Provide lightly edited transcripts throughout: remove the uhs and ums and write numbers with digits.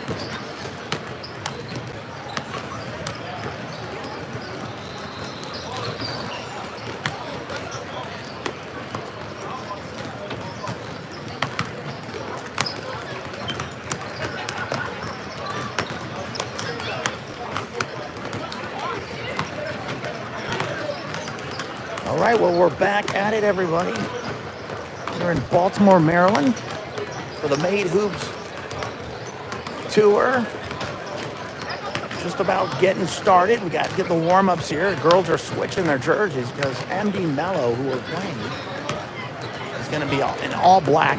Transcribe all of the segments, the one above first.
All right, well, we're back at it, everybody. We're in Baltimore, Maryland for the Made Hoops tour. Just about getting started. We got to get the warm-ups here. The girls are switching their jerseys because MD Melo, who we're playing, is going to be in all black.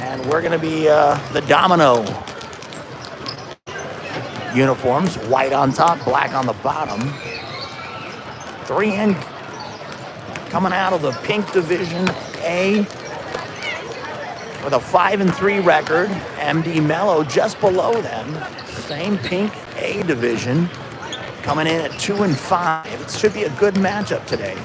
And we're going to be the domino uniforms, white on top, black on the bottom. 3N coming out of the pink division A with a 5-3 record. MD Melo just below them, same pink A division, coming in at 2-5. It should be a good matchup today.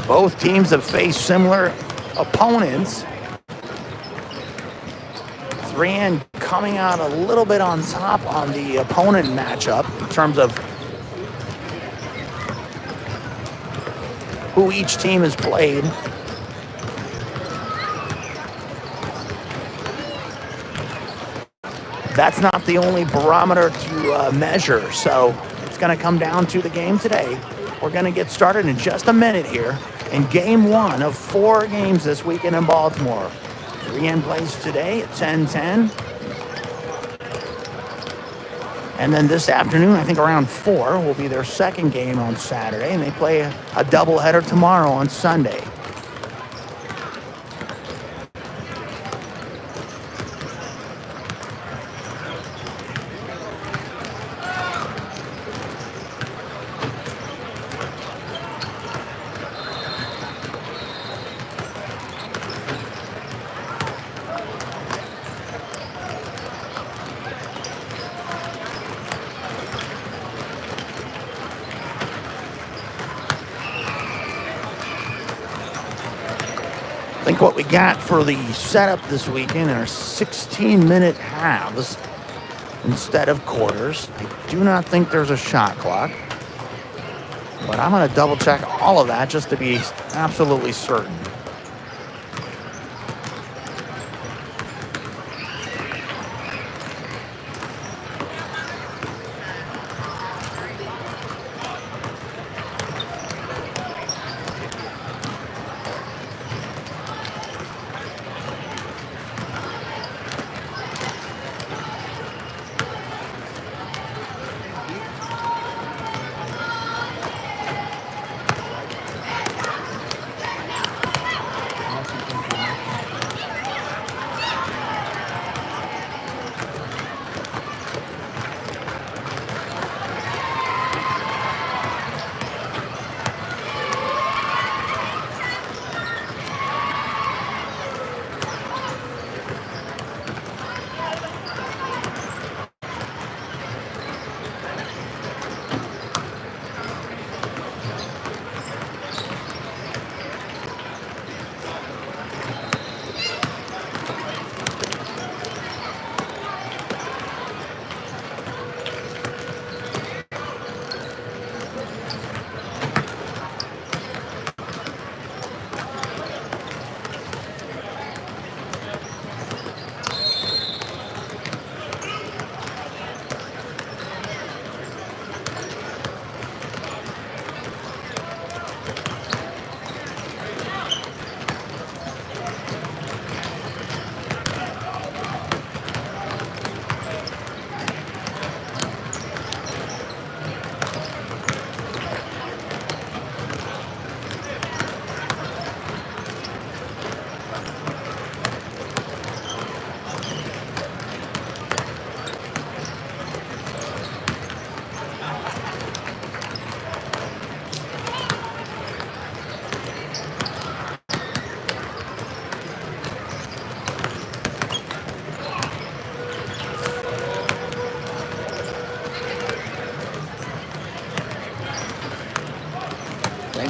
Both teams have faced similar opponents. 3N coming out a little bit on top on the opponent matchup in terms of who each team has played. That's not the only barometer to measure, so it's going to come down to the game today. We're going to get started in just a minute here in game 1 of 4 games this weekend in Baltimore. 3N plays today at 10:10. And then this afternoon, I think around 4, will be their second game on Saturday. And they play a doubleheader tomorrow on Sunday. I think what we got for the setup this weekend are 16-minute halves instead of quarters. I do not think there's a shot clock, but I'm going to double check all of that just to be absolutely certain.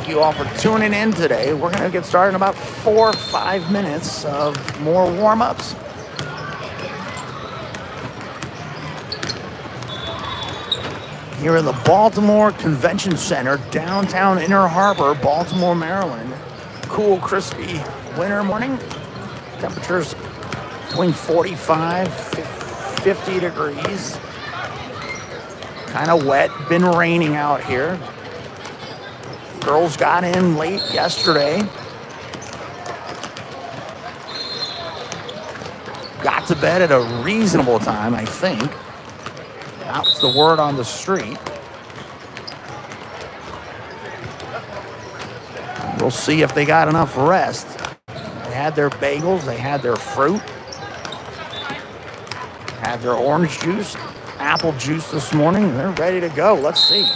Thank you all for tuning in today. We're going to get started in about 4 or 5 minutes of more warm-ups. Here in the Baltimore Convention Center, downtown Inner Harbor, Baltimore, Maryland. Cool, crispy winter morning. Temperatures between 45, 50 degrees. Kind of wet, been raining out here. Girls got in late yesterday. Got to bed at a reasonable time, I think. That's the word on the street. We'll see if they got enough rest. They had their bagels, they had their fruit, had their orange juice, apple juice this morning. They're ready to go. Let's see.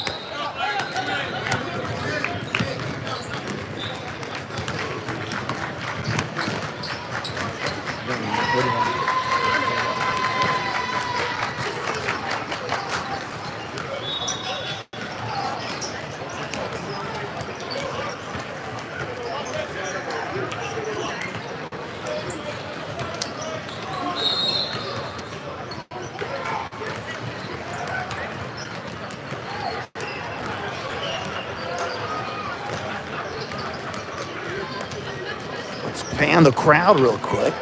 Let's pan the crowd real quick.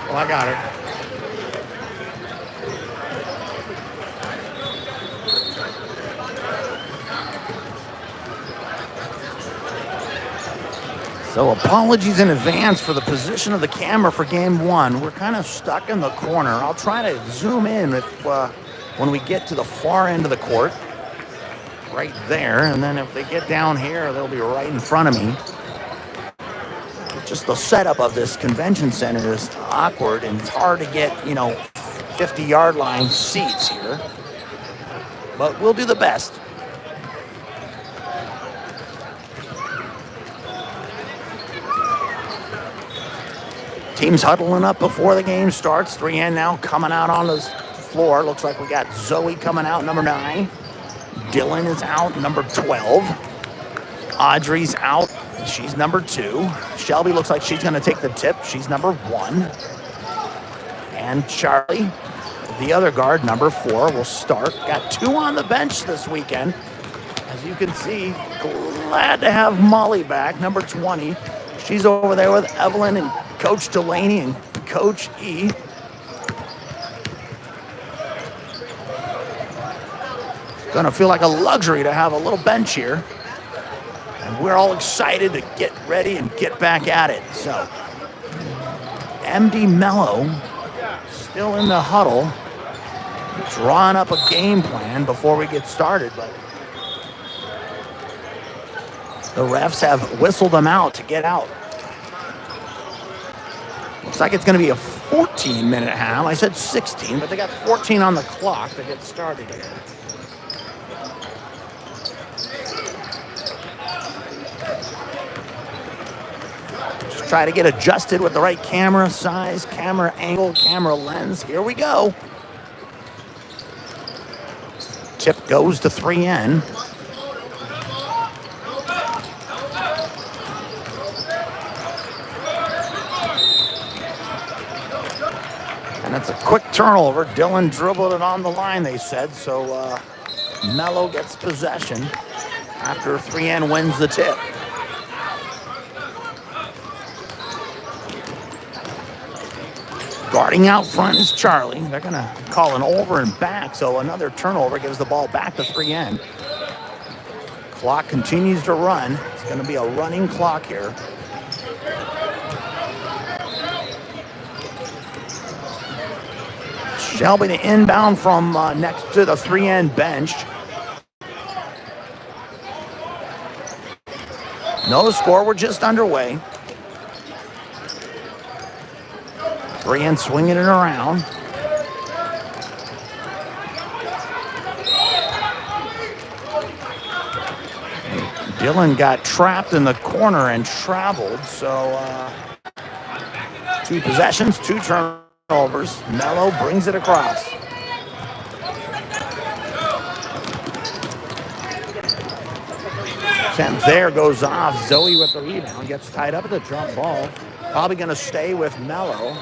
Well, I got it. So apologies in advance for the position of the camera for game one. We're kind of stuck in the corner. I'll try to zoom in when we get to the far end of the court. Right there. And then if they get down here, they'll be right in front of me. Just the setup of this convention center is awkward, and it's hard to get, 50-yard line seats here. But we'll do the best. Teams huddling up before the game starts. 3N now coming out on the floor. Looks like we got Zoe coming out, number 9. Dylan is out, number 12. Audrey's out. She's number 2. Shelby looks like she's going to take the tip. She's number 1. And Charlie, the other guard, number 4, will start. Got 2 on the bench this weekend. As you can see, glad to have Molly back, number 20. She's over there with Evelyn and Coach Delaney and Coach E. It's going to feel like a luxury to have a little bench here. And we're all excited to get ready and get back at it. So, MD Melo still in the huddle, drawing up a game plan before we get started. But the refs have whistled them out to get out. Looks like it's going to be a 14-minute half. I said 16, but they got 14 on the clock to get started here. Just try to get adjusted with the right camera size, camera angle, camera lens. Here we go. Tip goes to 3N. And it's a quick turnover. Dylan dribbled it on the line, they said. So Melo gets possession after 3N wins the tip. Guarding out front is Charlie. They're going to call an over and back, so another turnover gives the ball back to 3N. Clock continues to run. It's going to be a running clock here. Shelby to inbound from next to the 3N bench. No score, we're just underway. 3N swinging it around. Dylan got trapped in the corner and traveled, so 2 possessions, 2 turnovers. Melo brings it across. Attempt there goes off. Zoe with the rebound, gets tied up at the jump ball. Probably going to stay with Melo.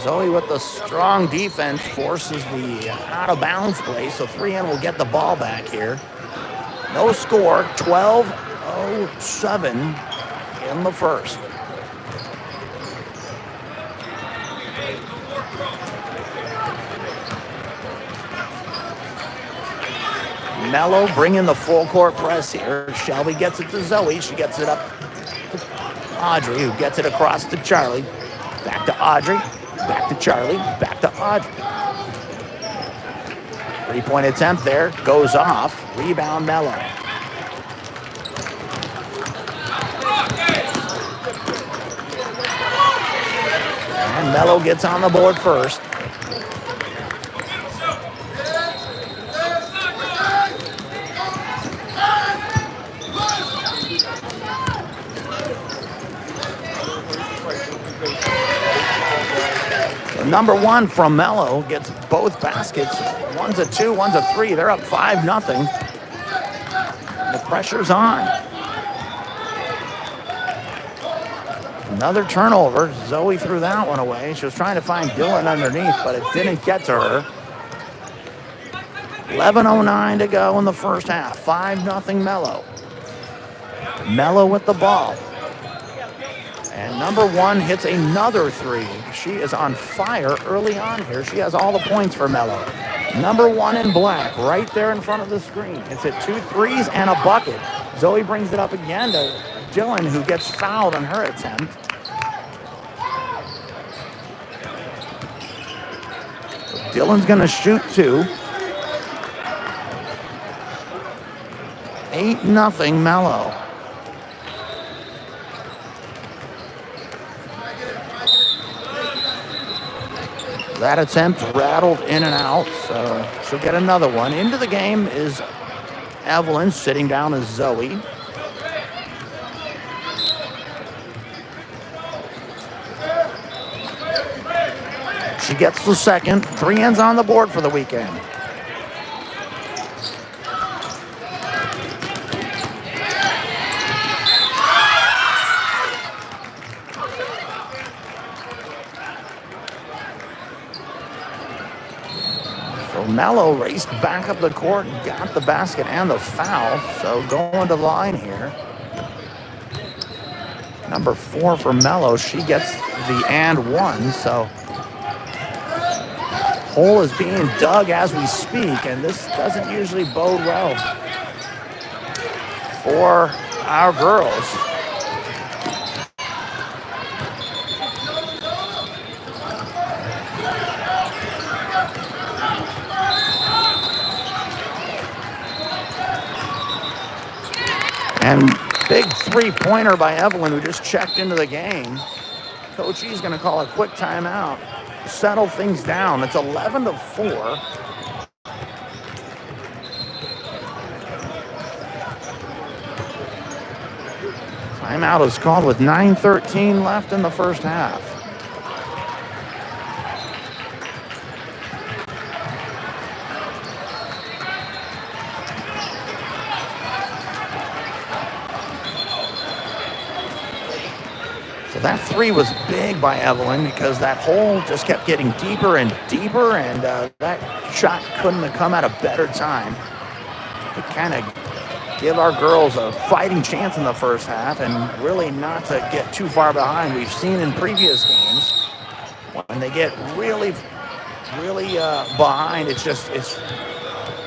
Zoe with the strong defense forces the out-of-bounds play, so 3N will get the ball back here. No score, 12-07 in the first. Melo bringing the full court press here. Shelby gets it to Zoe. She gets it up to Audrey, who gets it across to Charlie. Back to Audrey. Back to Charlie. Back to Audrey. 3-point attempt there. Goes off. Rebound Melo. And Melo gets on the board first. Number 1 from Melo gets both baskets. One's a 2, one's a 3. They're up 5-0. The pressure's on. Another turnover. Zoe threw that one away. She was trying to find Dylan underneath, but it didn't get to her. 11:09 to go in the first half. 5-0 Melo. Melo with the ball. And number 1 hits another 3. She is on fire early on here. She has all the points for Melo. Number 1 in black, right there in front of the screen. It's hit 2 threes and a bucket. Zoe brings it up again to Dylan, who gets fouled on her attempt. So Dylan's going to shoot 2. 8-0 Melo. That attempt rattled in and out, so she'll get another one. Into the game is Evelyn, sitting down as Zoe. She gets the second. 3N's on the board for the weekend. Melo raced back up the court and got the basket and the foul, so going to the line here. Number 4 for Melo, she gets the and 1, so hole is being dug as we speak, and this doesn't usually bode well for our girls. And big 3-pointer by Evelyn, who just checked into the game. Coach E's going to call a quick timeout, settle things down. It's 11-4. Timeout is called with 9:13 left in the first half. That 3 was big by Evelyn because that hole just kept getting deeper and deeper, and that shot couldn't have come at a better time to kind of give our girls a fighting chance in the first half and really not to get too far behind. We've seen in previous games when they get really behind, it's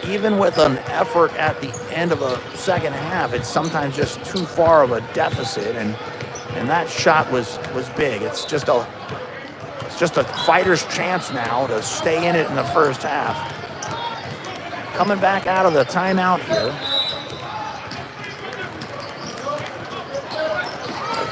even with an effort at the end of a second half, it's sometimes just too far of a deficit, and that shot was big. It's It's just a fighter's chance now to stay in it in the first half. Coming back out of the timeout here.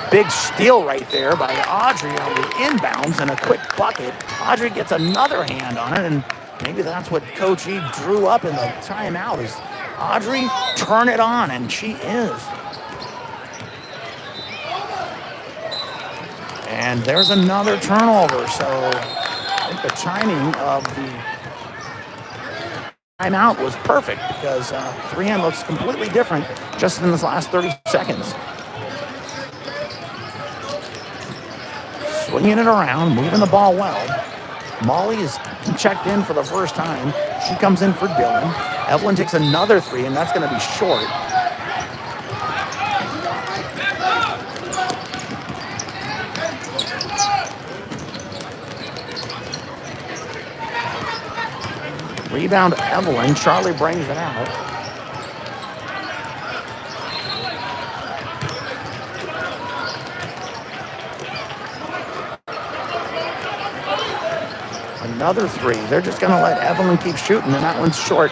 Big steal right there by Audrey on the inbounds and a quick bucket. Audrey gets another hand on it, and maybe that's what Coach E drew up in the timeout is Audrey, turn it on, and she is. And there's another turnover, so I think the timing of the timeout was perfect because 3N looks completely different just in this last 30 seconds. Swinging it around, moving the ball well. Molly is checked in for the first time. She comes in for Dylan. Evelyn takes another three, and that's going to be short. Rebound Evelyn. Charlie brings it out. Another three. They're just going to let Evelyn keep shooting, and that one's short.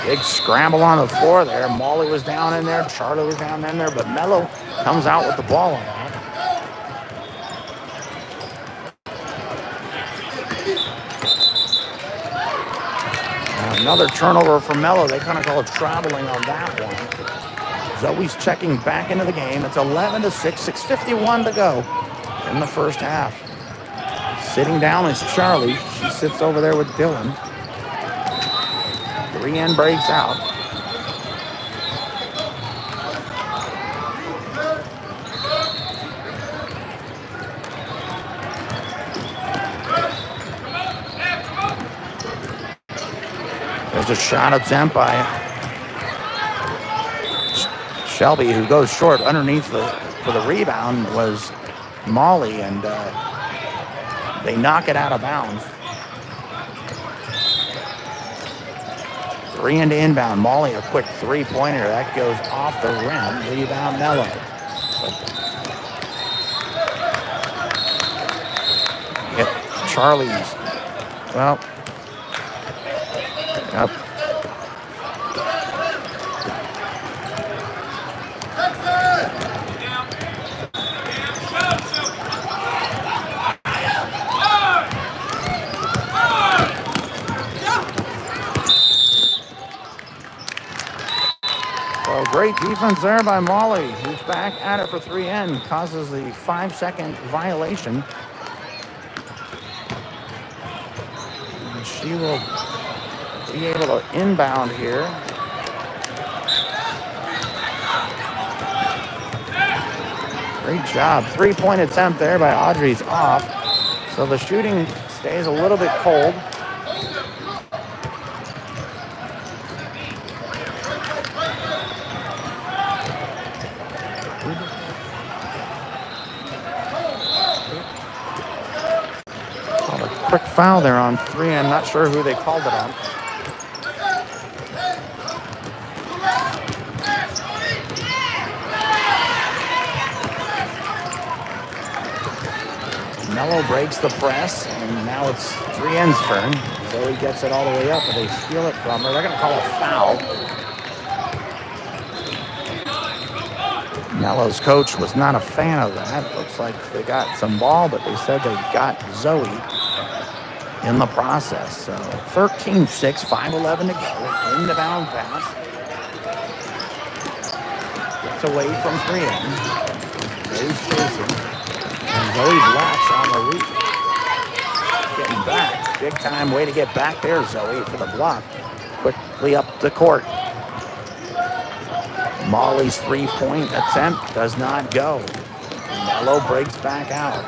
Big scramble on the floor there. Molly was down in there. Charlie was down in there, but Melo comes out with the ball on that. Another turnover for Melo. They kind of call it traveling on that one. Zoe's checking back into the game. It's 11-6, 6:51 to go in the first half. Sitting down is Charlie. She sits over there with Dylan. 3N breaks out. There's a shot attempt by Shelby, who goes short underneath for the rebound was Molly, and they knock it out of bounds. 3N to inbound. Molly, a quick three-pointer. That goes off the rim. Rebound Melo. Charlie's. Well. Yep. Well, great defense there by Molly, who's back at it for 3N, causes the 5-second violation. And she will be able to inbound here. Great job. Three-point attempt there by Audrey's off. So the shooting stays a little bit cold. Called a quick foul there on 3N. Not sure who they called it on. Melo breaks the press, and now it's 3N's turn. Zoe gets it all the way up, and they steal it from her. They're going to call a foul. Melo's coach was not a fan of that. Looks like they got some ball, but they said they got Zoe in the process. So 13-6, 5:11 to go. Inbound pass. Gets away from 3N. Zoe's chasing. And Zoe blocks on the reach. Getting back. Big time way to get back there, Zoe, for the block. Quickly up the court. Molly's three-point attempt does not go. Melo breaks back out.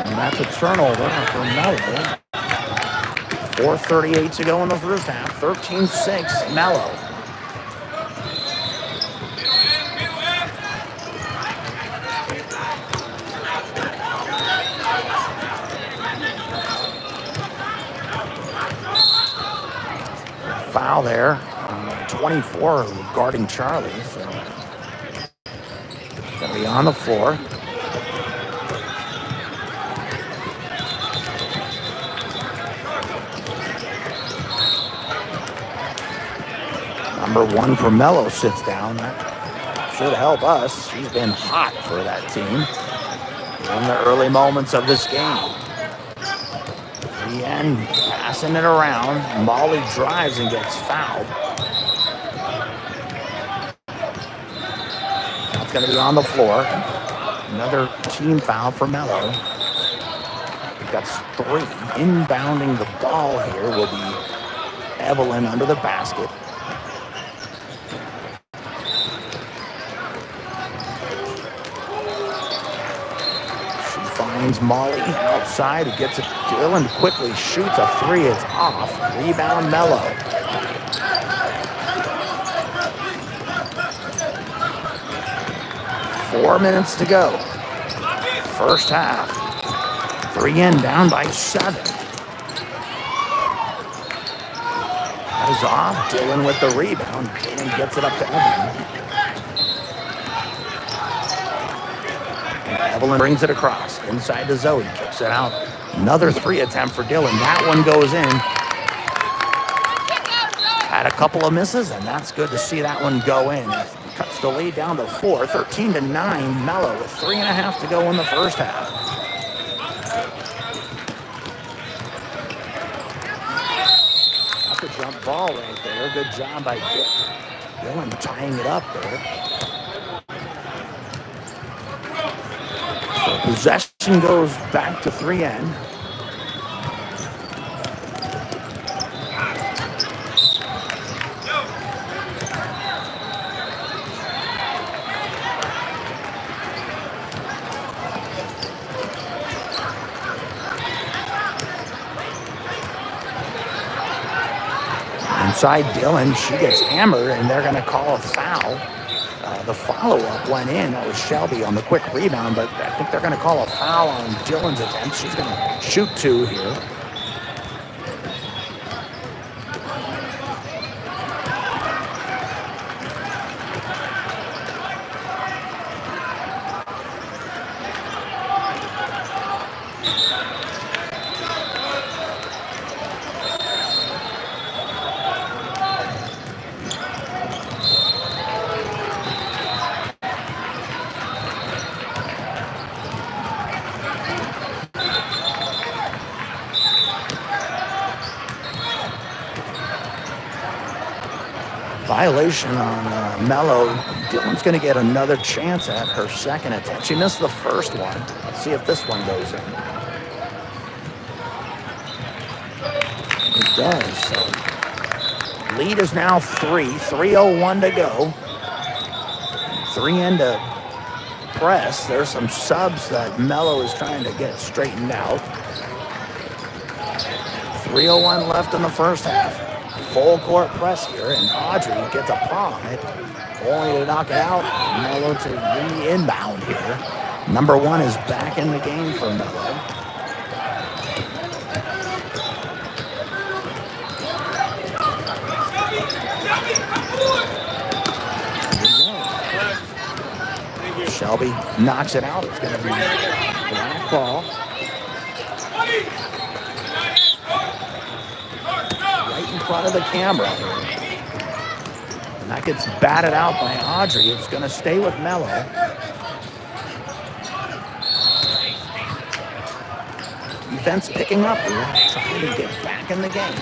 And that's a turnover for Melo. 4:38 to go in the first half. 13-6, Melo. foul there. 24 guarding Charlie. So going to be on the floor. Number 1 for Melo sits down. That should help us. She's been hot for that team in the early moments of this game. Again, passing it around. Molly drives and gets fouled. That's going to be on the floor. Another team foul for Melo. That's 3. Inbounding the ball here will be Evelyn under the basket. Finds Molly outside, who gets it. Dylan quickly shoots a 3. It's off. Rebound Melo. Four minutes to go. First half. 3 in, down by 7. That is off. Dylan with the rebound. Dylan gets it up to Evelyn. Evelyn brings it across. Inside to Zoe. Kicks it out. Another 3 attempt for Dylan. That one goes in. Had a couple of misses, and that's good to see that one go in. Cuts the lead down to 4. 13-9. Melo with 3.5 to go in the first half. That's a jump ball right there. Good job by Dylan tying it up there. Possession goes back to 3N. Inside Dylan, she gets hammered, and they're going to call a foul. The follow-up went in. That was Shelby on the quick rebound, but I think they're going to call a foul on Dylan's attempt. She's going to shoot 2 here. Violation on Melo. Dylan's going to get another chance at her second attempt. She missed the first one. Let's see if this one goes in. It does. So lead is now 3. 3:01 to go. 3 in to press. There's some subs that Melo is trying to get straightened out. 3:01 left in the first half. Full court press here, and Audrey gets a paw on it, only to knock it out. Melo to re-inbound here. Number 1 is back in the game for Melo. Shelby knocks it out. It's going to be black ball. In front of the camera. And that gets batted out by Audrey. It's going to stay with Melo. Defense picking up here, trying to get back in the game.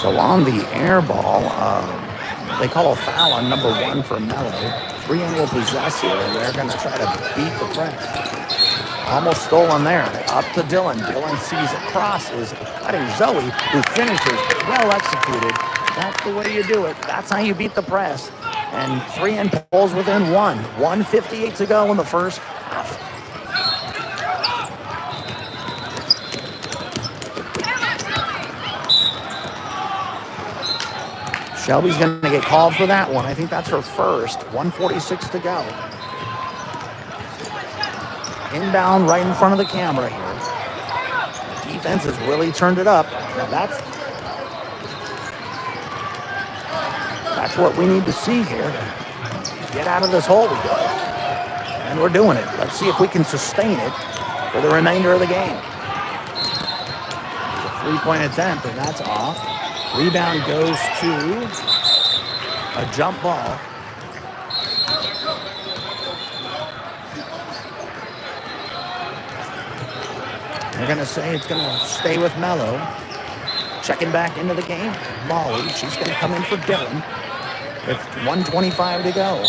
So on the air ball, they call a foul on number 1 for Melo. 3 in will possess here, and they're going to try to beat the press. Almost stolen there. Up to Dylan. Dylan sees a cross, is cutting Zoe, who finishes. Well executed. That's the way you do it. That's how you beat the press. And 3 pulls within 1. 1:58 to go in the first half. Shelby's going to get called for that one. I think that's her first. 1:46 to go. Inbound right in front of the camera here. Defense has really turned it up. Now that's what we need to see here. Get out of this hole we go. And we're doing it. Let's see if we can sustain it for the remainder of the game. A 3-point attempt, and that's off. Rebound goes to a jump ball. They're going to say it's going to stay with Melo. Checking back into the game, Molly. She's going to come in for Dylan with 1:25 to go.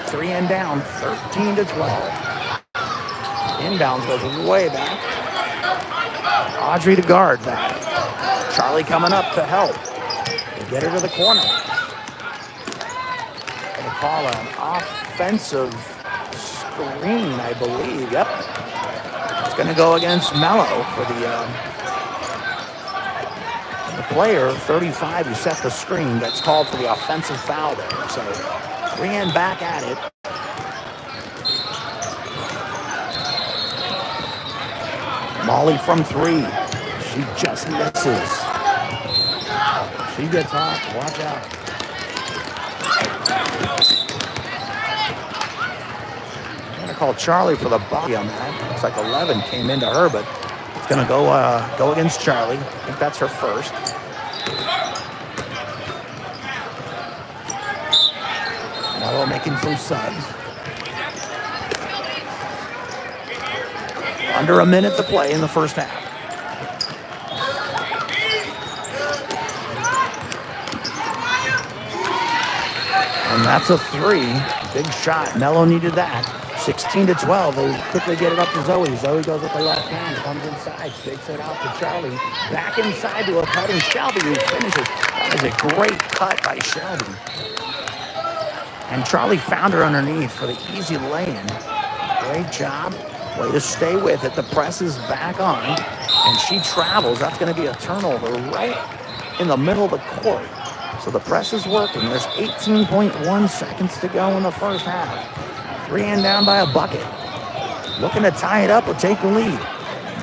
3 and down, 13 to 12. Inbounds goes way back. Audrey to guard that. Charlie coming up to help. They get her to the corner. Going to call an offensive screen, I believe. Yep. It's going to go against Melo for the player, 35, who set the screen. That's called for the offensive foul there. So 3 and back at it. Molly from 3. She just misses. She gets hot. Watch out. I'm going to call Charlie for the body on that. Looks like 11 came into her, but it's going to go against Charlie. I think that's her first. Melo making some subs. Under a minute to play in the first half. And that's a 3. Big shot. Melo needed that. 16 to 12. They quickly get it up to Zoe. Zoe goes with the left hand. Comes inside. Shakes it out to Charlie. Back inside to a cutting Shelby, who finishes. That is a great cut by Shelby. And Charlie found her underneath for the easy lay-in. Great job. Way to stay with it. The press is back on. And she travels. That's going to be a turnover right in the middle of the court. So the press is working. There's 18.1 seconds to go in the first half. 3 and down by a bucket. Looking to tie it up or take the lead.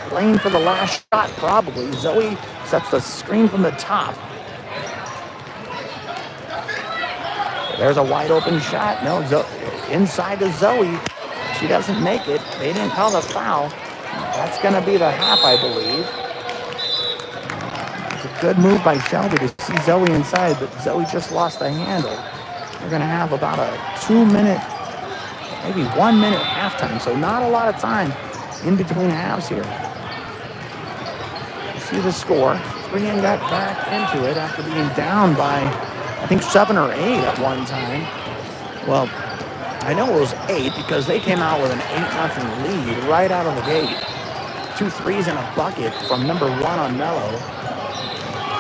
Playing for the last shot, probably. Zoe sets the screen from the top. There's a wide open shot. No, inside to Zoe. She doesn't make it. They didn't call the foul. That's going to be the half, I believe. It's a good move by Shelby to see Zoe inside, but Zoe just lost the handle. We're going to have about a 2-minute, maybe 1 minute halftime, so not a lot of time in between halves here. You see the score. 3 and got back into it after being down by, I think, 7 or 8 at one time. Well, I know it was 8 because they came out with an 8-0 lead right out of the gate. 2 threes and a bucket from number 1 on Melo.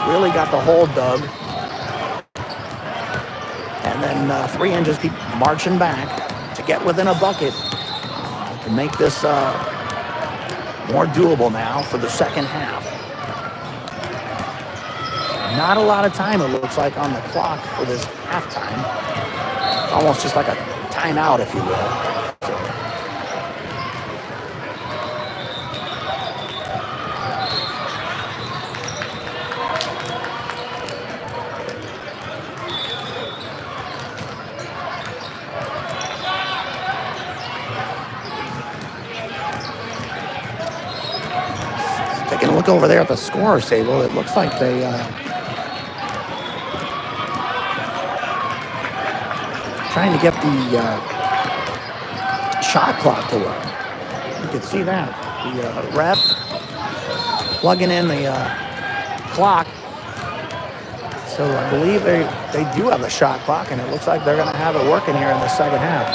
Really got the hole dug. And then 3 and just keep marching back to get within a bucket to make this more doable now for the second half. Not a lot of time, it looks like, on the clock for this halftime. It's almost just like a timeout, if you will. Taking a look over there at the scorer's table, it looks like they trying to get the shot clock to work. You can see that. The ref plugging in the clock. So I believe they do have the shot clock, and it looks like they're going to have it working here in the second half.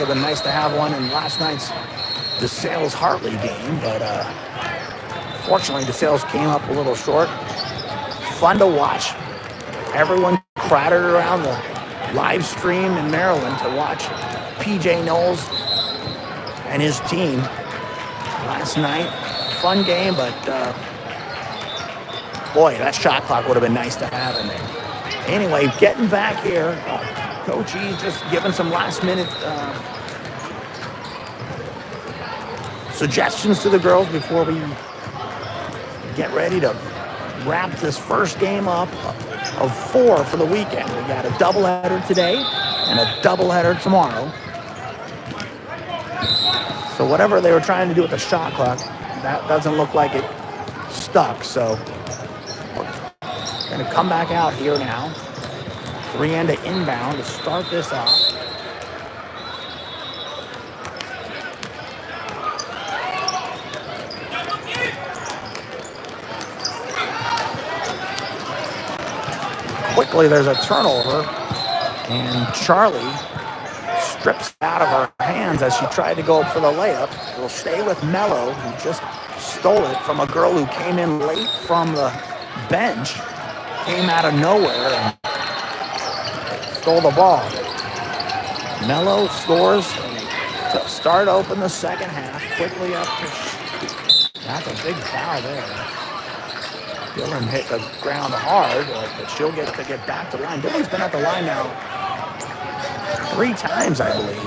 Would have been nice to have one in last night's DeSales Hartley game, but fortunately DeSales came up a little short. Fun to watch. Everyone crowded around the live stream in Maryland to watch PJ Knowles and his team last night. Fun game, but boy, that shot clock would have been nice to have in there. Anyway, getting back here, Coach E just giving some last-minute suggestions to the girls before we get ready to wrap this first game up of 4 for the weekend. We got a doubleheader today and a doubleheader tomorrow. So whatever they were trying to do with the shot clock, that doesn't look like it stuck. So we're going to come back out here now. 3 and to inbound to start this off. Quickly, there's a turnover, and Charlie strips out of her hands as she tried to go up for the layup. It'll stay with Melo, who just stole it from a girl who came in late from the bench, came out of nowhere and stole the ball. Melo scores to start open the second half. Quickly up to, that's a big foul there. Dylan hit the ground hard, but she'll get to get back to the line. Dylan's been at the line now 3 times, I believe.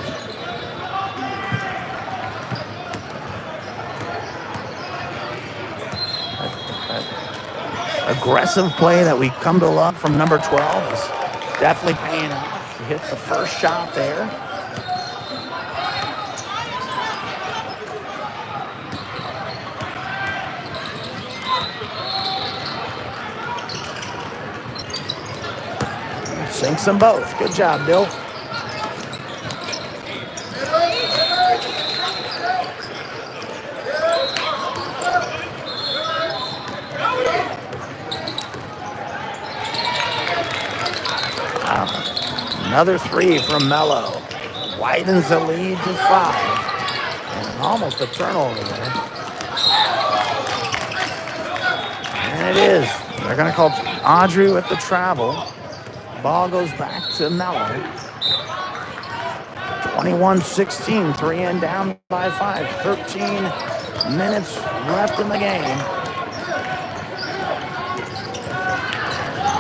Aggressive play that we come to love from number 12 is definitely paying off. She hit the first shot there. Sinks them both. Good job, Dill. Another 3 from Melo. Widens the lead to 5. And almost a turnover there. And it is. They're going to call Audrey with the travel. Ball goes back to Melo. 21-16, 3 and down by 5. 13 minutes left in the game.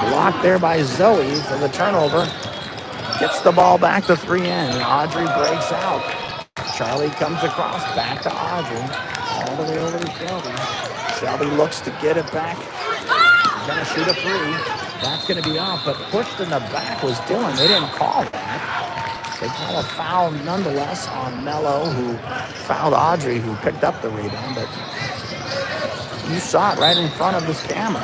Blocked there by Zoe for the turnover. Gets the ball back to 3 and Audrey breaks out. Charlie comes across, back to Audrey. All the way over to Shelby. Shelby looks to get it back. He's going to shoot a 3. That's going to be off, but pushed in the back was Dylan. They didn't call that. They call a foul nonetheless on Melo, who fouled Audrey, who picked up the rebound, but you saw it right in front of this camera.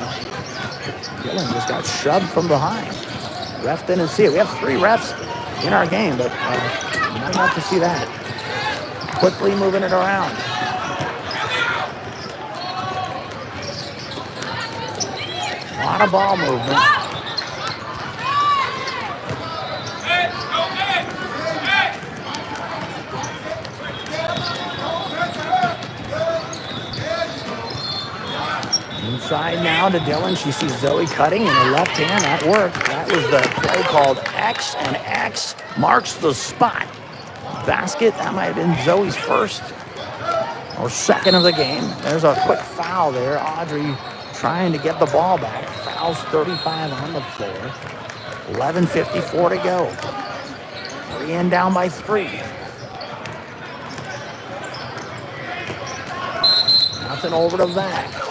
Dylan just got shoved from behind. Ref didn't see it. We have 3 refs in our game, but not enough to see that. Quickly moving it around. A lot of ball movement. Inside now to Dylan. She sees Zoe cutting in her left hand. That worked. That was the play called X, and X marks the spot. Basket. That might have been Zoe's first or second of the game. There's a quick foul there. Audrey trying to get the ball back. Fouls 35 on the floor. 11:54 to go. 3 and down by 3. Nothing over to that.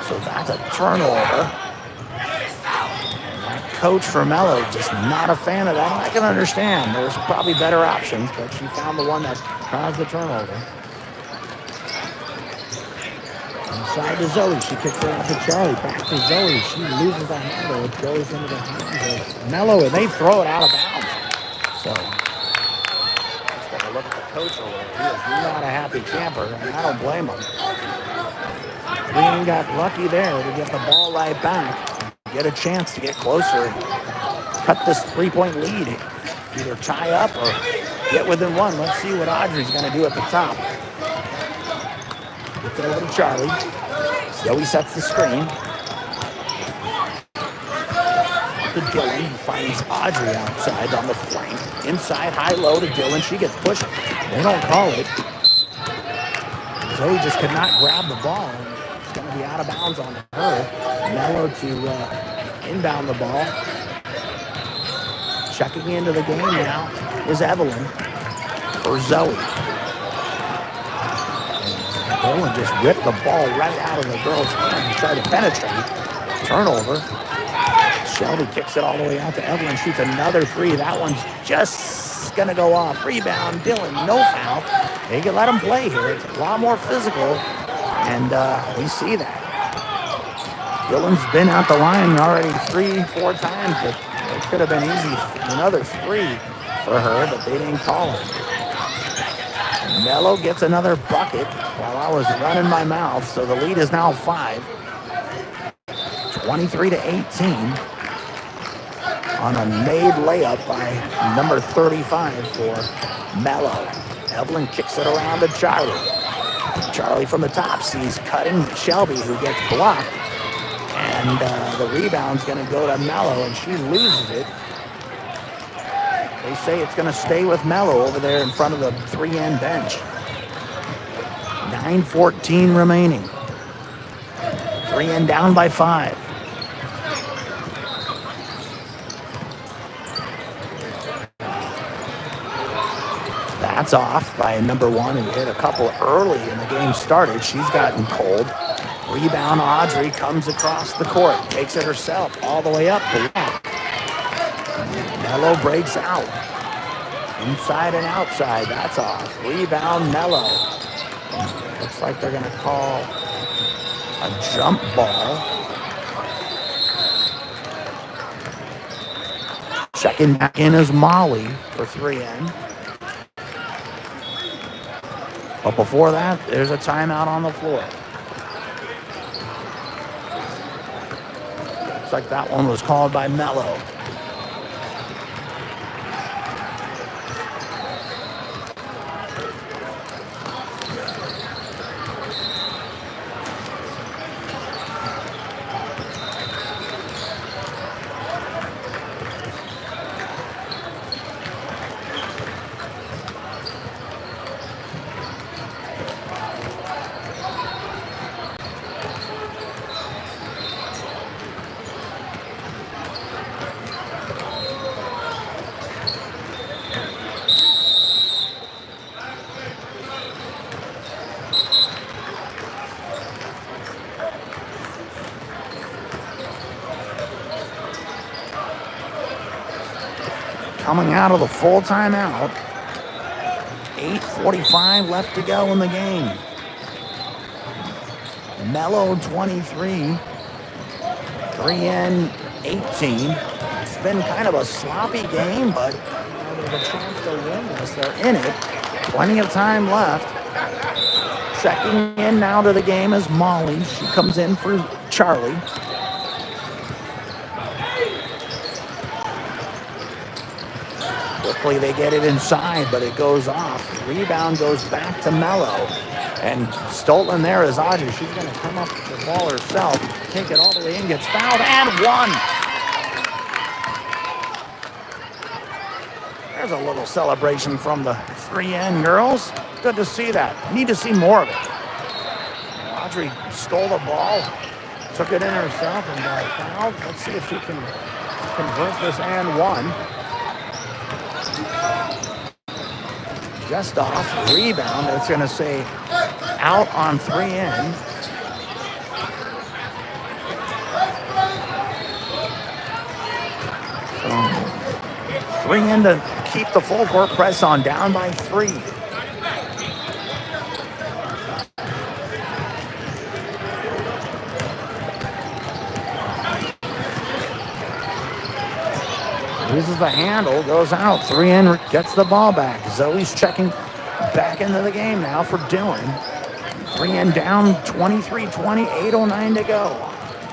So that's a turnover. And that coach for Melo just not a fan of that. I can understand. There's probably better options, but she found the one that caused the turnover. Inside to Zoe. She kicks it out to Charlie. Back to Zoe. She loses the handle. It goes into the hands of Melo, and they throw it out of bounds. So let's take a look at the coach over there. He is not a happy camper, and I don't blame him. Green got lucky there to get the ball right back. Get a chance to get closer. Cut this 3-point lead. Either tie up or get within one. Let's see what Audrey's going to do at the top. Gets it over to Charlie. Zoe sets the screen. To Dylan, who finds Audrey outside on the flank. Inside, high-low to Dylan. She gets pushed. They don't call it. Zoe just could not grab the ball. It's going to be out of bounds on her. Melo to inbound the ball. Checking into the game now is Evelyn for Zoe. Dylan just ripped the ball right out of the girl's hand and tried to penetrate. Turnover. Shelby kicks it all the way out to Evelyn. Shoots another three. That one's just going to go off. Rebound. Dylan, no foul. They can let him play here. It's a lot more physical, and we see that. Dylan's been at the line already 3-4 times, but it could have been easy. Another three for her, but they didn't call it. Melo gets another bucket while I was running my mouth, so the lead is now 5. 23-18 on a made layup by number 35 for Melo. Evelyn kicks it around to Charlie. Charlie from the top sees cutting Shelby, who gets blocked. And the rebound's going to go to Melo, and she loses it. They say it's going to stay with Melo over there in front of the 3N bench. 9:14 remaining. 3N down by 5. That's off by number 1, who hit a couple early in the game started. She's gotten cold. Rebound, Audrey comes across the court, takes it herself all the way up. Melo breaks out. Inside and outside, that's off. Rebound, Melo. Looks like they're going to call a jump ball. Checking back in is Molly for 3N. But before that, there's a timeout on the floor. Looks like that one was called by Melo. Coming out of the full timeout. 8:45 left to go in the game. Melo 23. 3N 18. It's been kind of a sloppy game, but there's a chance to win this. They're in it. Plenty of time left. Checking in now to the game is Molly. She comes in for Charlie. Quickly they get it inside, but it goes off. Rebound goes back to Melo. And stolen there is Audrey. She's going to come up with the ball herself, take it all the way in, gets fouled, and one. There's a little celebration from the 3N girls. Good to see that. Need to see more of it. Audrey stole the ball, took it in herself, and got fouled. Let's see if she can convert this and one. Just off, rebound. It's going to say out on 3N. So 3N to keep the full court press on, down by 3. Loses the handle, goes out. 3N gets the ball back. Zoe's checking back into the game now for Dylan. 3N down 23-20, 8:09 to go.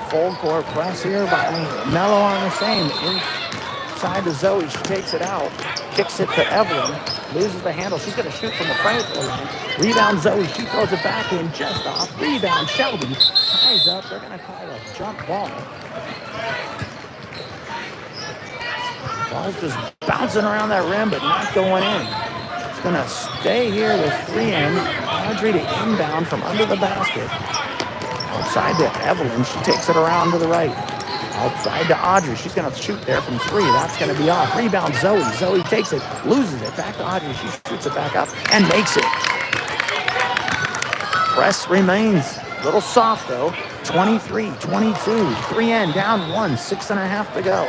Full court press here by Melo on the same. Inside to Zoe, she takes it out. kicks it to Evelyn. Loses the handle. She's going to shoot from the front of the line. Rebound Zoe. She throws it back in just off. Rebound Shelby. Ties up. They're going to call a jump ball. Ball's just bouncing around that rim, but not going in. It's going to stay here with 3N. Audrey to inbound from under the basket. Outside to Evelyn. She takes it around to the right. Outside to Audrey. She's going to shoot there from 3. That's going to be off. Rebound Zoe. Zoe takes it, loses it. Back to Audrey. She shoots it back up and makes it. Press remains a little soft, though. 23-22. 3N down 1. 6.5 to go.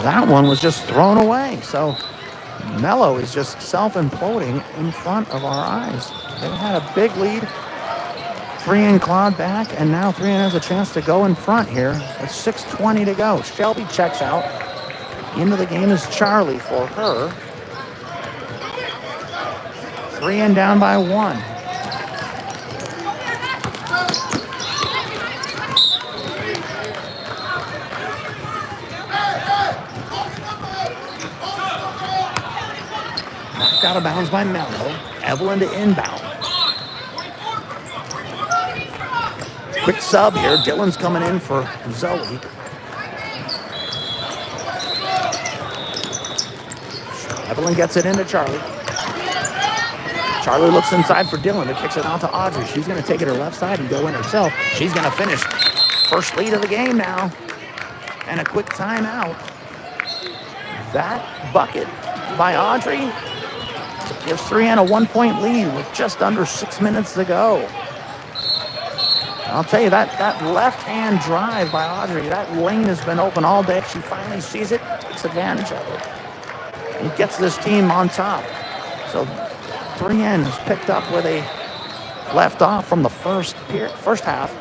That one was just thrown away. So Melo is just self-imploding in front of our eyes. They had a big lead. 3N clawed back, and now 3N has a chance to go in front here with 6:20 to go. Shelby checks out. Into the game is Charlie for her. 3N down by 1. Knocked out of bounds by Melo. Evelyn to inbound. Quick sub here. Dylan's coming in for Zoe. Evelyn gets it into Charlie. Charlie looks inside for Dylan, but kicks it out to Audrey. She's going to take it her left side and go in herself. She's going to finish. First lead of the game now. And a quick timeout. That bucket by Audrey gives 3N a 1-point lead with just under 6 minutes to go. I'll tell you, that left-hand drive by Audrey, that lane has been open all day. She finally sees it, takes advantage of it, and gets this team on top. So 3N has picked up where they left off from the first half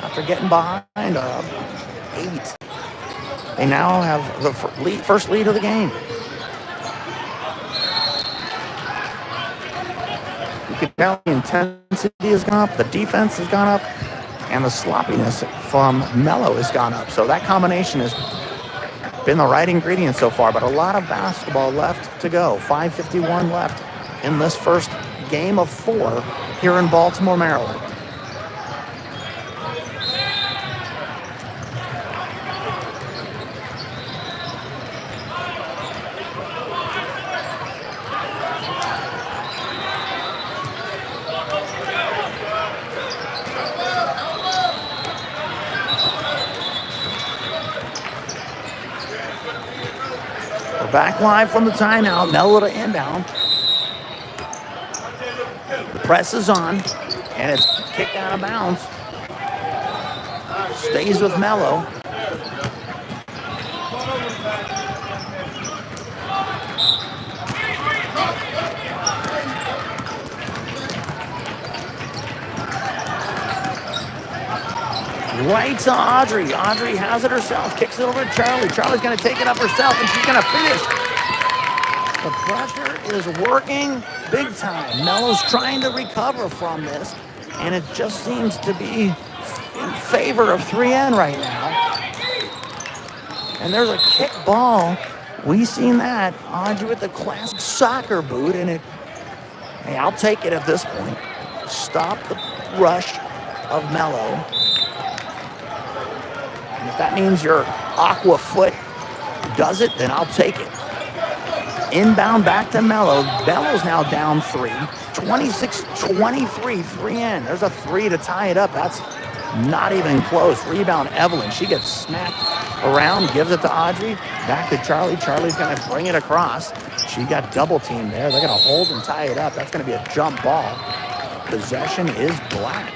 after getting behind 8. They now have the first lead of the game. You can tell the intensity has gone up, the defense has gone up, and the sloppiness from Melo has gone up. So that combination has been the right ingredient so far, but a lot of basketball left to go. 5:51 left in this first game of 4 here in Baltimore, Maryland. Back live from the timeout. Melo to inbound. The press is on, and it's kicked out of bounds. Stays with Melo. Right to Audrey. Audrey has it herself. Kicks it over to Charlie. Charlie's going to take it up herself, and she's going to finish. The pressure is working big time. Melo's trying to recover from this, and it just seems to be in favor of 3N right now. And there's a kick ball. We've seen that. Audrey with the classic soccer boot, and hey, I'll take it at this point. Stop the rush of Melo. And if that means your aqua foot does it, then I'll take it. Inbound back to Melo. Melo's now down 3. 26-23, 3N. There's a 3 to tie it up. That's not even close. Rebound Evelyn. She gets smacked around, gives it to Audrey. Back to Charlie. Charlie's going to bring it across. She got double teamed there. They're going to hold and tie it up. That's going to be a jump ball. Possession is black.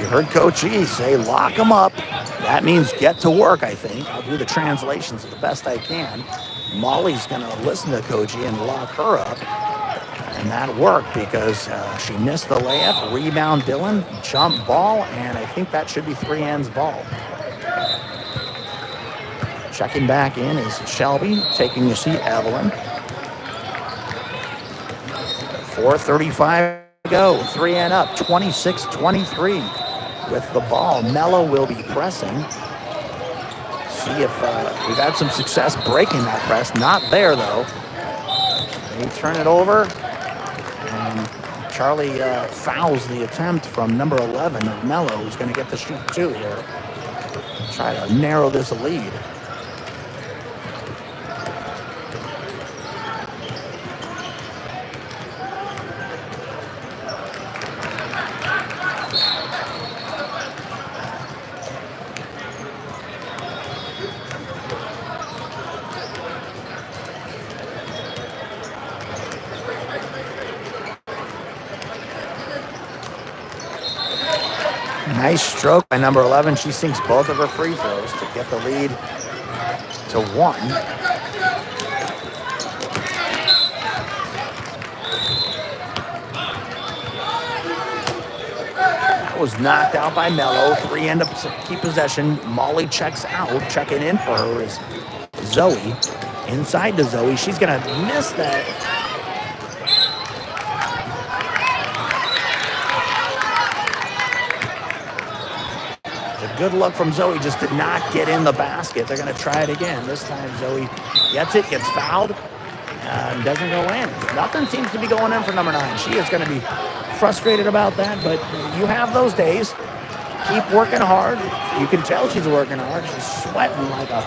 Heard Coach E say, lock them up. That means get to work, I think. I'll do the translations the best I can. Molly's going to listen to Coach E and lock her up. And that worked because she missed the layup. Rebound Dylan, jump ball, and I think that should be 3N's ball. Checking back in is Shelby, taking a seat, Evelyn. 4:35 to go, 3 and up, 26-23 with the ball. Melo will be pressing. See if we've had some success breaking that press. Not there, though. They turn it over, and Charlie fouls the attempt from number 11 of Melo, who's going to get the shoot 2 here. Try to narrow this lead. Nice stroke by number 11. She sinks both of her free throws to get the lead to 1. That was knocked out by Melo. 3 end up keep possession. Molly checks out. Checking in for her is Zoe. Inside to Zoe. She's going to miss that. Good look from Zoe, just did not get in the basket. They're going to try it again. This time Zoe gets it, gets fouled, and doesn't go in. Nothing seems to be going in for number 9. She is going to be frustrated about that, but you have those days. Keep working hard. You can tell she's working hard. She's sweating like a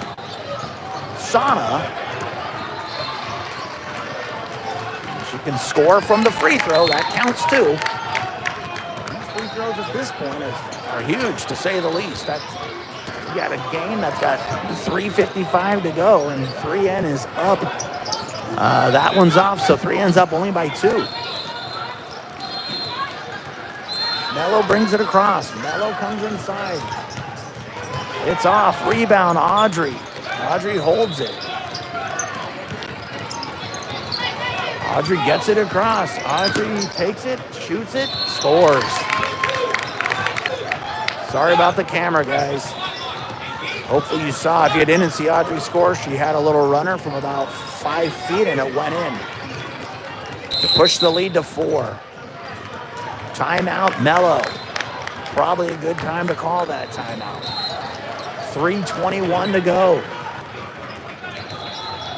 sauna. She can score from the free throw. That counts too. These free throws at this point are huge, to say the least. You got a game that's got 3:55 to go, and 3N is up. That one's off, so 3N's up only by 2. Melo brings it across. Melo comes inside. It's off. Rebound, Audrey. Audrey holds it. Audrey gets it across. Audrey takes it, shoots it, scores. Sorry about the camera, guys. Hopefully you saw. If you didn't see Audrey score, she had a little runner from about 5 feet, and it went in to push the lead to 4. Timeout, Melo. Probably a good time to call that timeout. 3:21 to go.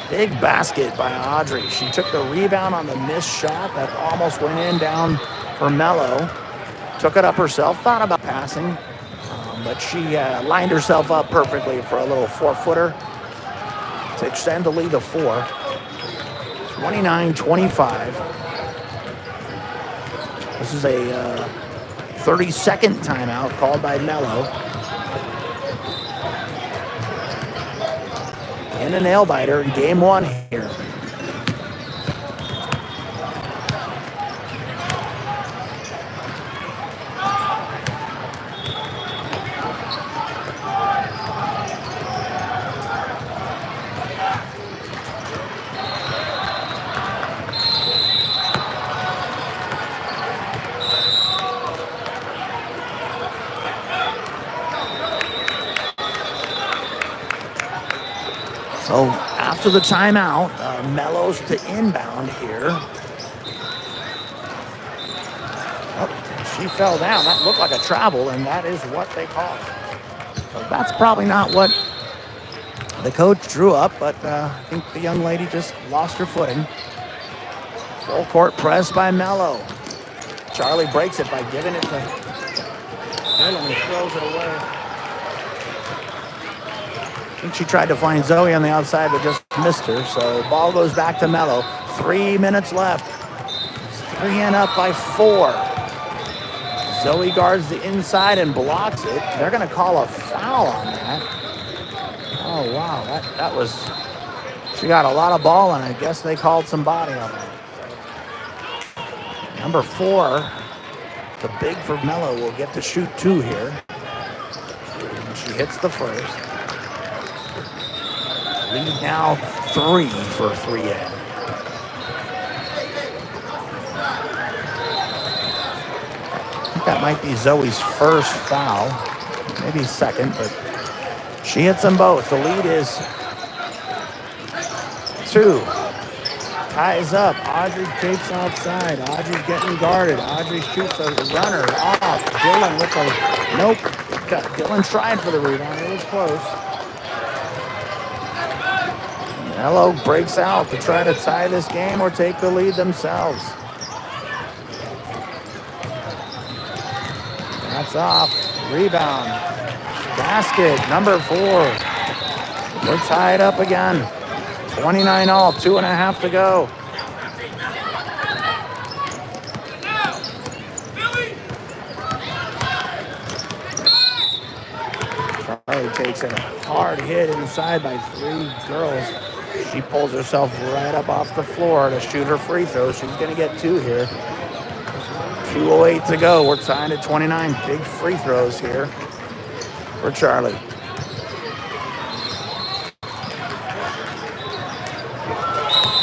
Big basket by Audrey. She took the rebound on the missed shot that almost went in down for Melo. Took it up herself, thought about passing. But she lined herself up perfectly for a little 4-footer to extend the lead to 4. 29-25. This is a 30-second timeout called by Melo. And a nail biter in game 1 here. So after the timeout, Melo's to inbound here. Oh, she fell down. That looked like a travel, and that is what they call it. So that's probably not what the coach drew up, but I think the young lady just lost her footing. Full court press by Melo. Charlie breaks it by giving it to Melo, and he throws it away. I think she tried to find Zoe on the outside, but just missed her. So ball goes back to Melo. 3 minutes left. 3N up by 4. Zoe guards the inside and blocks it. They're going to call a foul on that. Oh, wow. That was... She got a lot of ball, and I guess they called somebody on it. Number 4, the big for Melo, will get to shoot 2 here. And she hits the first. Lead now 3 for 3N. I think that might be Zoe's first foul, maybe second, but she hits them both. The lead is 2. Ties up. Audrey takes outside. Audrey's getting guarded. Audrey shoots a runner off. Dylan with a nope. Dylan tried for the rebound. It was close. Melo breaks out to try to tie this game or take the lead themselves. That's off. Rebound. Basket. Number 4. We're tied up again. 29 all. 2.5 to go. Charlie takes a hard hit inside by 3 girls. She pulls herself right up off the floor to shoot her free throw. She's going to get 2 here. 2:08 to go. We're tied at 29. Big free throws here for Charlie.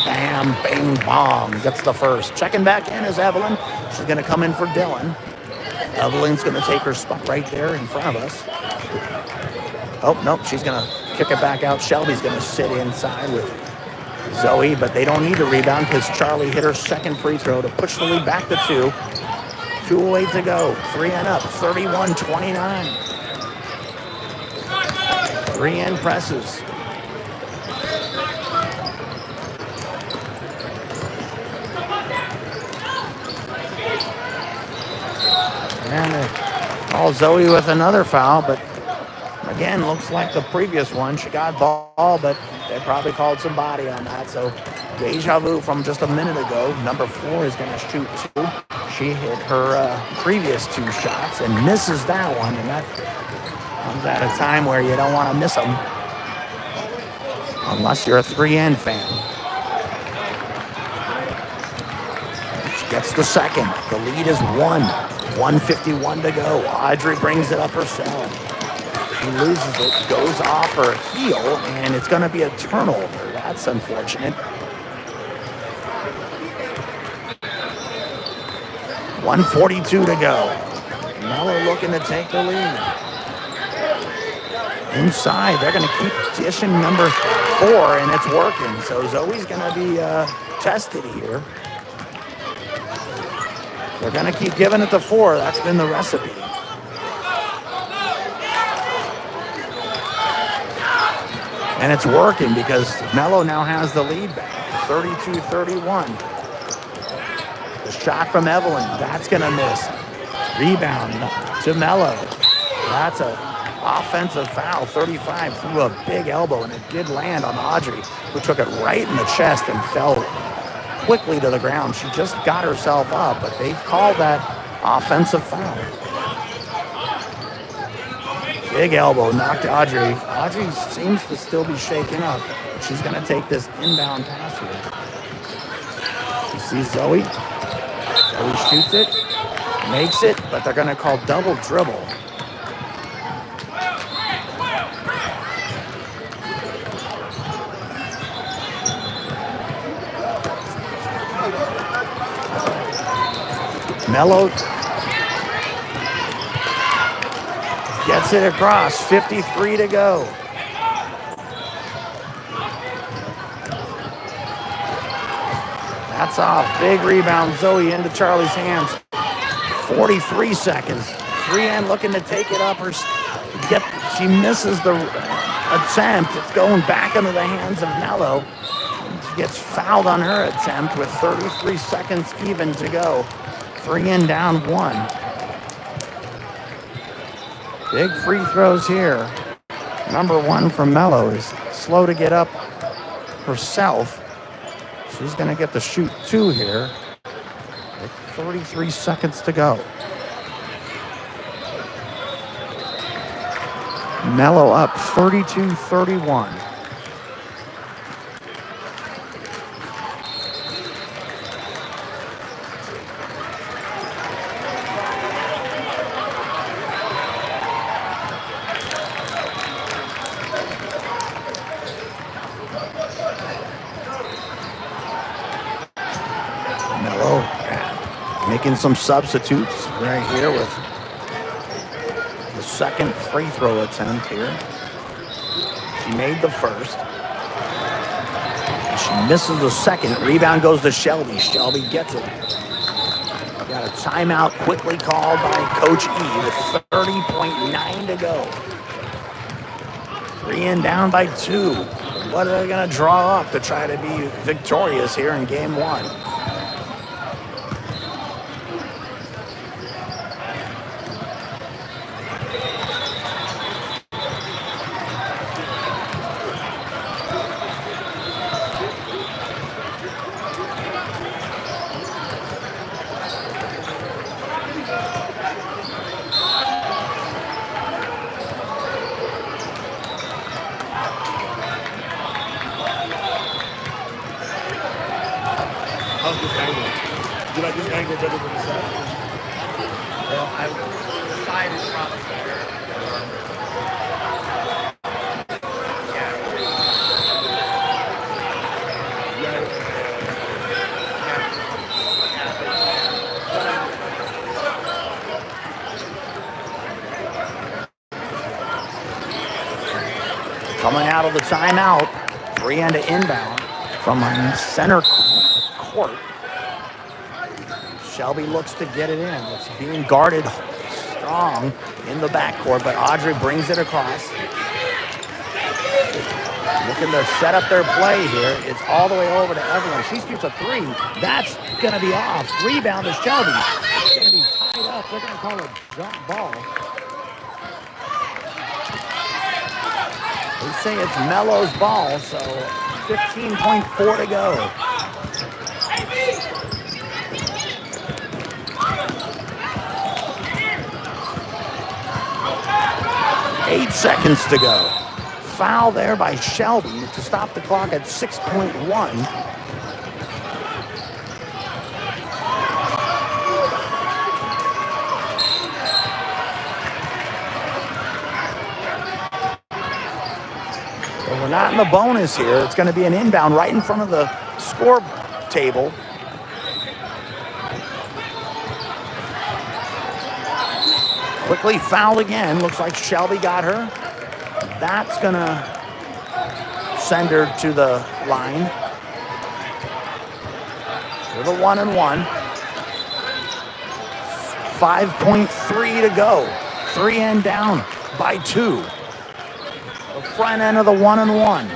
Bam, bang, bong. Gets the first. Checking back in is Evelyn. She's going to come in for Dylan. Evelyn's going to take her spot right there in front of us. Oh, nope. She's going to kick it back out. Shelby's going to sit inside with Zoe, but they don't need to rebound because Charlie hit her second free throw to push the lead back to 2. 2:08 to go. 3 and up. 31-29. 3 and presses. And they call Zoe with another foul, but again, looks like the previous one. She got ball, but they probably called somebody on that. So deja vu from just a minute ago. Number 4 is going to shoot 2. She hit her previous 2 shots and misses that one. And that comes at a time where you don't want to miss them. Unless you're a 3N fan. She gets the second. The lead is 1. 1:51 to go. Audrey brings it up herself. She loses it, goes off her heel, and it's going to be a turnover. That's unfortunate. 1:42 to go. Melo looking to take the lead. Inside, they're going to keep dishing number 4, and it's working. So Zoe's going to be tested here. They're going to keep giving it to 4. That's been the recipe. And it's working because Melo now has the lead back. 32-31. The shot from Evelyn. That's going to miss. Rebound to Melo. That's an offensive foul. 35 threw a big elbow, and it did land on Audrey, who took it right in the chest and fell quickly to the ground. She just got herself up, but they called that offensive foul. Big elbow knocked Audrey. Audrey seems to still be shaken up. She's going to take this inbound pass here. You see Zoe. Zoe shoots it, makes it, but they're going to call double dribble. Melo gets it across. 53 to go. That's off. Big rebound. Zoe into Charlie's hands. 43 seconds. 3N looking to take it up. She misses the attempt. It's going back into the hands of Melo. She gets fouled on her attempt with 33 seconds even to go. 3N down 1. Big free throws here. Number 1 from Melo is slow to get up herself. She's going to get to shoot 2 here with 33 seconds to go. Melo up 32-31. Making some substitutes right here with the second free throw attempt here. She made the first. She Misses the second. Rebound goes to Shelby. Shelby gets it. Got a timeout quickly called by Coach E with 30.9 to go. 3 and down by 2. What are they going to draw up to try to be victorious here in game 1? How's this angle? Do you like this angle better than the side? Well, the side is probably better. Coming out of the timeout, 3 and an inbound from center court. Shelby looks to get it in. It's being guarded strong in the backcourt, but Audrey brings it across. Looking to set up their play here. It's all the way over to Evelyn. She shoots a 3. That's going to be off. Rebound to Shelby. It's going to be tied up. They're going to call a jump ball. They say it's Melo's ball, so 15.4 to go. 8 seconds to go. Foul there by Shelby to stop the clock at 6.1. Well, we're not in the bonus here. It's going to be an inbound right in front of the score table. Quickly fouled again. Looks like Shelby got her. That's going to send her to the line. With a 1-and-1. 5.3 to go. 3 and down by 2. The front end of the 1-and-1.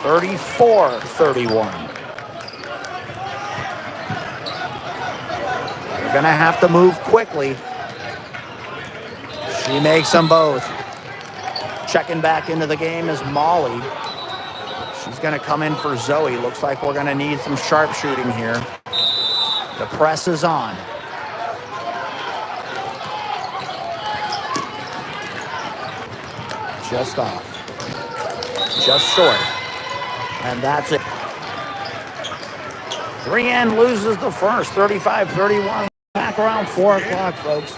34-31. They're going to have to move quickly. She makes them both. Checking back into the game is Molly. She's going to come in for Zoe. Looks like we're going to need some sharpshooting here. The press is on. Just off. Just short. And that's it. 3N loses the first, 35-31. Back around 4 o'clock, folks.